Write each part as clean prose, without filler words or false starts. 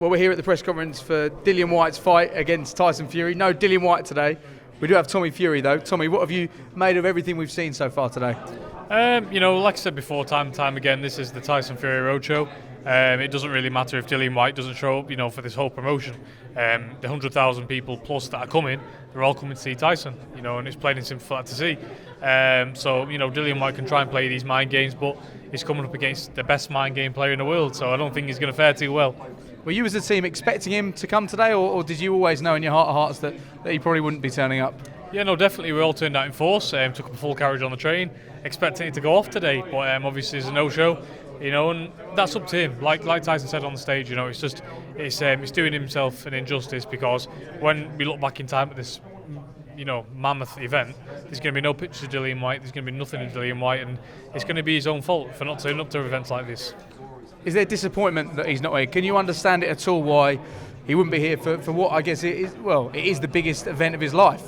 Well, we're here at the press conference for Dillian Whyte's fight against Tyson Fury. No Dillian Whyte today. We do have Tommy Fury though. Tommy, what have you made of everything we've seen so far today? Like I said before, time and time again, this is the Tyson Fury Roadshow. It doesn't really matter if Dillian Whyte doesn't show up, for this whole promotion. The 100,000 people plus that are coming, they're all coming to see Tyson, and it's plain and simple for that to see. Dillian Whyte can try and play these mind games, but he's coming up against the best mind game player in the world, so I don't think he's going to fare too well. Were you as a team expecting him to come today, or did you always know in your heart of hearts that he probably wouldn't be turning up? Yeah, no, definitely. We all turned out in force, took up a full carriage on the train, expecting it to go off today, but obviously it's a no-show, and that's up to him. Like Tyson said on the stage, it's doing himself an injustice, because when we look back in time at this, mammoth event, there's going to be no pictures of Dillian Whyte, there's going to be nothing of Dillian Whyte, and it's going to be his own fault for not turning up to events like this. Is there disappointment that he's not here? Can you understand it at all why he wouldn't be here for what I guess it is? Well, it is the biggest event of his life.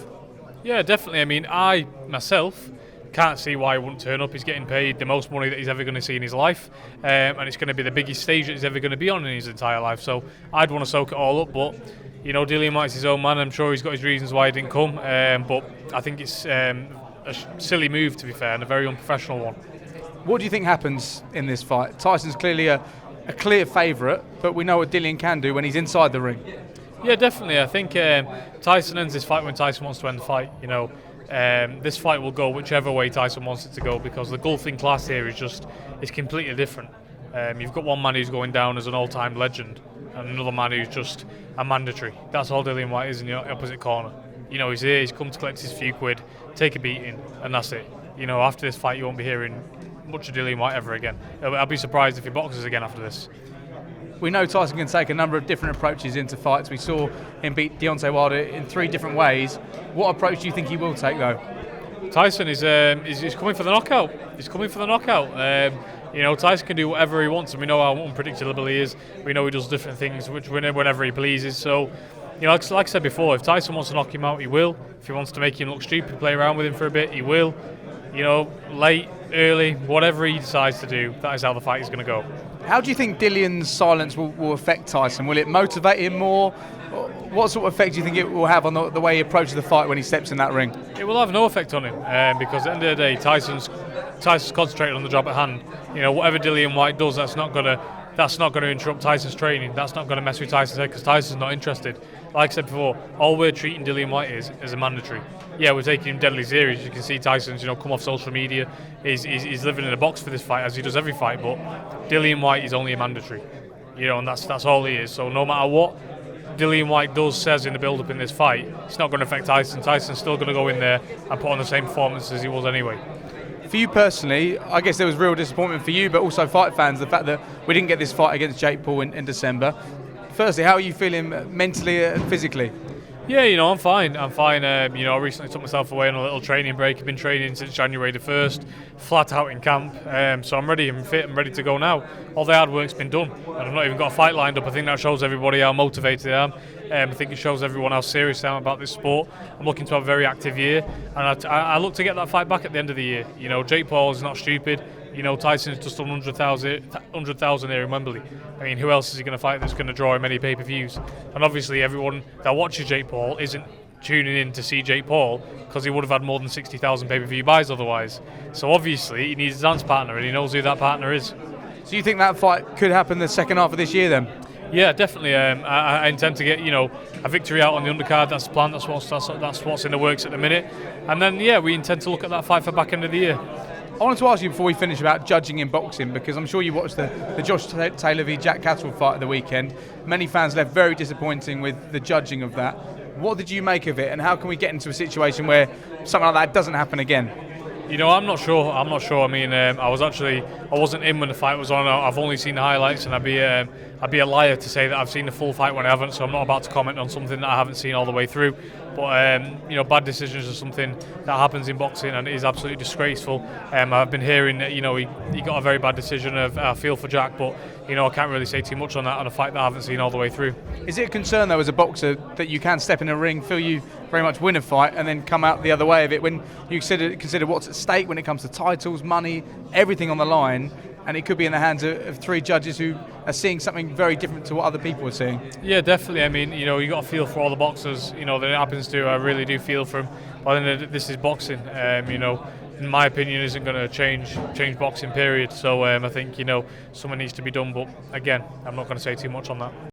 Yeah, definitely. I mean, I myself can't see why he wouldn't turn up. He's getting paid the most money that he's ever going to see in his life, and it's going to be the biggest stage that he's ever going to be on in his entire life. So I'd want to soak it all up, but Dillian Whyte's his own man. I'm sure he's got his reasons why he didn't come, but I think it's a silly move, to be fair, and a very unprofessional one. What do you think happens in this fight? Tyson's clearly a clear favourite, but we know what Dillian can do when he's inside the ring. Yeah, definitely. I think Tyson ends this fight when Tyson wants to end the fight. This fight will go whichever way Tyson wants it to go, because the golfing class here is completely different. You've got one man who's going down as an all-time legend, and another man who's just a mandatory. That's all Dillian Whyte is in the opposite corner. He's here, he's come to collect his few quid, take a beating, and that's it. After this fight, you won't be hearing much of Dillian Whyte ever again. I'll be surprised if he boxes again after this. We know Tyson can take a number of different approaches into fights. We saw him beat Deontay Wilder in 3 different ways. What approach do you think he will take, though? Tyson is coming for the knockout. He's coming for the knockout. Tyson can do whatever he wants, and we know how unpredictable he is. We know he does different things whenever he pleases. So, like I said before, if Tyson wants to knock him out, he will. If he wants to make him look stupid, play around with him for a bit, he will. Late, early, whatever he decides to do, that is how the fight is going to go. How do you think Dillian's silence will affect Tyson? Will it motivate him more? What sort of effect do you think it will have on the way he approaches the fight when he steps in that ring? It will have no effect on him, because at the end of the day, Tyson's concentrated on the job at hand. Whatever Dillian Whyte does, that's not going to interrupt Tyson's training. That's not going to mess with Tyson's head, because Tyson's not interested. Like I said before, all we're treating Dillian Whyte is as a mandatory. Yeah, we're taking him deadly serious. You can see Tyson's, come off social media. He's living in a box for this fight, as he does every fight. But Dillian Whyte is only a mandatory, and that's all he is. So no matter what Dillian Whyte says in the build-up in this fight, it's not going to affect Tyson. Tyson's still going to go in there and put on the same performance as he was anyway. For you personally, I guess there was real disappointment for you, but also fight fans, the fact that we didn't get this fight against Jake Paul in December. Firstly, how are you feeling mentally and physically? Yeah, I'm fine. I recently took myself away on a little training break. I've been training since January the 1st, flat out in camp. So I'm ready, I'm fit, I'm ready to go now. All the hard work's been done, and I've not even got a fight lined up. I think that shows everybody how motivated I am. I think it shows everyone how serious I am about this sport. I'm looking to have a very active year, and I look to get that fight back at the end of the year. Jake Paul is not stupid. Tyson's just done 100,000 here in Wembley. I mean, who else is he going to fight that's going to draw him many pay-per-views? And obviously everyone that watches Jake Paul isn't tuning in to see Jake Paul, because he would have had more than 60,000 pay-per-view buys otherwise. So obviously he needs a dance partner, and he knows who that partner is. So you think that fight could happen the second half of this year then? Yeah, definitely. I intend to get a victory out on the undercard. That's the plan. That's what's in the works at the minute. And then we intend to look at that fight for back end of the year. I wanted to ask you before we finish about judging in boxing, because I'm sure you watched the Josh Taylor v Jack Catterall fight at the weekend. Many fans left very disappointing with the judging of that. What did you make of it, and how can we get into a situation where something like that doesn't happen again? I'm not sure. I mean, I wasn't in when the fight was on. I've only seen the highlights, and I'd be a liar to say that I've seen the full fight when I haven't. So I'm not about to comment on something that I haven't seen all the way through. But bad decisions are something that happens in boxing, and it is absolutely disgraceful. I've been hearing that he got a very bad decision. I feel for Jack, but I can't really say too much on that on a fight that I haven't seen all the way through. Is it a concern though, as a boxer, that you can step in a ring, feel you very much win a fight, and then come out the other way of it when you consider what's at stake when it comes to titles, money, everything on the line? and it could be in the hands of 3 judges who are seeing something very different to what other people are seeing. Yeah, definitely. I mean, you know, you got to feel for all the boxers, you know, that it happens to. I really do feel for them. But then this is boxing. You know, in my opinion, isn't going to change boxing. Period. So I think, you know, something needs to be done. But again, I'm not going to say too much on that.